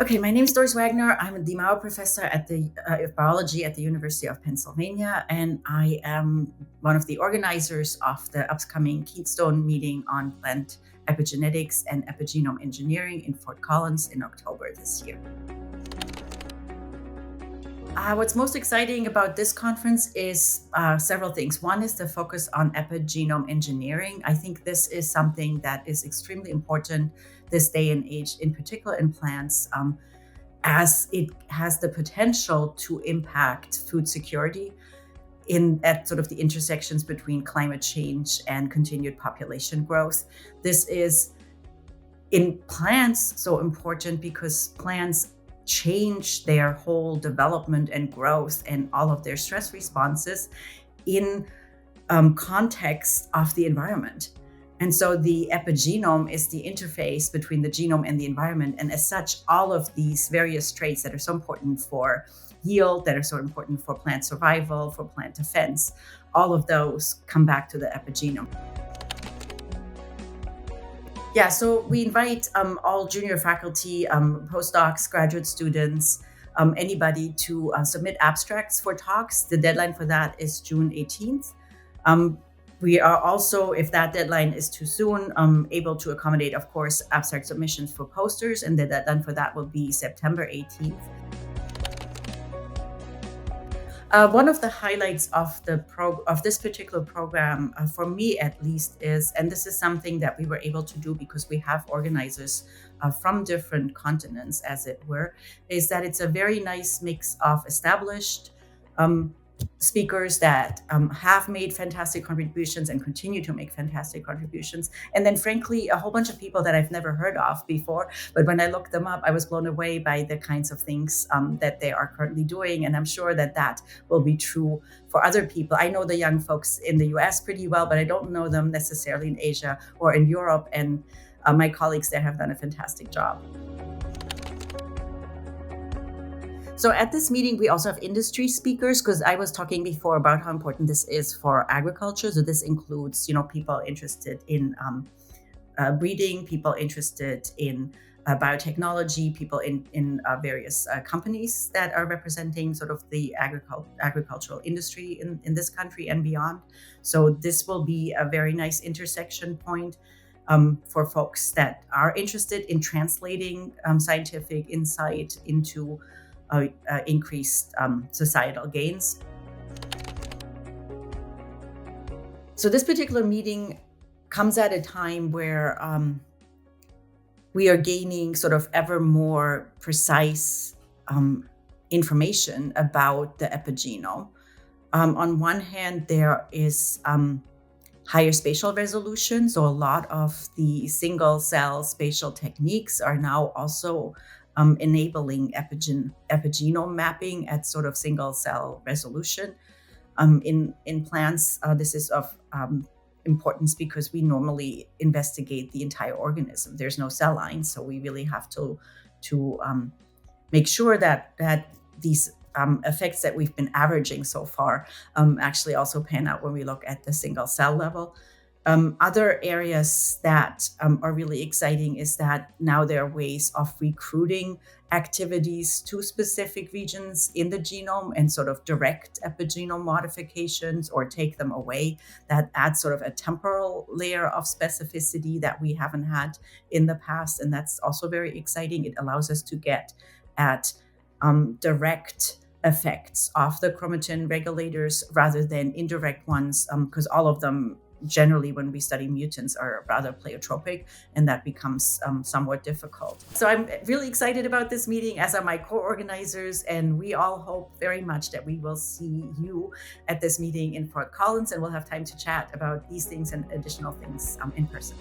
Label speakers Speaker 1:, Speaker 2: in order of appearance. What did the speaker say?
Speaker 1: Okay, my name is Doris Wagner. I'm a DMAO professor at the of biology at the University of Pennsylvania, and I am one of the organizers of the upcoming Keystone meeting on plant epigenetics and epigenome engineering in Fort Collins in October this year. What's most exciting about this conference is several things. One is the focus on epigenome engineering. I think this is something that is extremely important this day and age, in particular in plants, as it has the potential to impact food security at sort of the intersections between climate change and continued population growth. This is in plants so important because plants change their whole development and growth and all of their stress responses in context of the environment. And so the epigenome is the interface between the genome and the environment. And as such, all of these various traits that are so important for yield, that are so important for plant survival, for plant defense, all of those come back to the epigenome. Yeah, so we invite all junior faculty, postdocs, graduate students, anybody to submit abstracts for talks. The deadline for that is June 18th. We are also, if that deadline is too soon, able to accommodate, of course, abstract submissions for posters, and the deadline for that will be September 18th. One of the highlights of this particular program, for me at least, is, and this is something that we were able to do because we have organizers from different continents, as it were, is that it's a very nice mix of established speakers that have made fantastic contributions and continue to make fantastic contributions. And then, frankly, a whole bunch of people that I've never heard of before. But when I looked them up, I was blown away by the kinds of things that they are currently doing. And I'm sure that that will be true for other people. I know the young folks in the US pretty well, but I don't know them necessarily in Asia or in Europe. And my colleagues there have done a fantastic job. So at this meeting, we also have industry speakers, because I was talking before about how important this is for agriculture. So this includes, people interested in breeding, people interested in biotechnology, people in various companies that are representing sort of the agricultural industry in this country and beyond. So this will be a very nice intersection point for folks that are interested in translating scientific insight into increased societal gains. So this particular meeting comes at a time where we are gaining sort of ever more precise information about the epigenome. On one hand, there is higher spatial resolution. So a lot of the single cell spatial techniques are now also enabling epigenome mapping at sort of single cell resolution. In plants, this is of importance because we normally investigate the entire organism. There's no cell line, so we really have to make sure that these effects that we've been averaging so far actually also pan out when we look at the single cell level. Other areas that are really exciting is that now there are ways of recruiting activities to specific regions in the genome and sort of direct epigenome modifications or take them away. That adds sort of a temporal layer of specificity that we haven't had in the past. And that's also very exciting. It allows us to get at direct effects of the chromatin regulators rather than indirect ones, because all of them generally, when we study mutants, are rather pleiotropic, and that becomes somewhat difficult. So I'm really excited about this meeting, as are my co-organizers, and we all hope very much that we will see you at this meeting in Fort Collins, and we'll have time to chat about these things and additional things in person.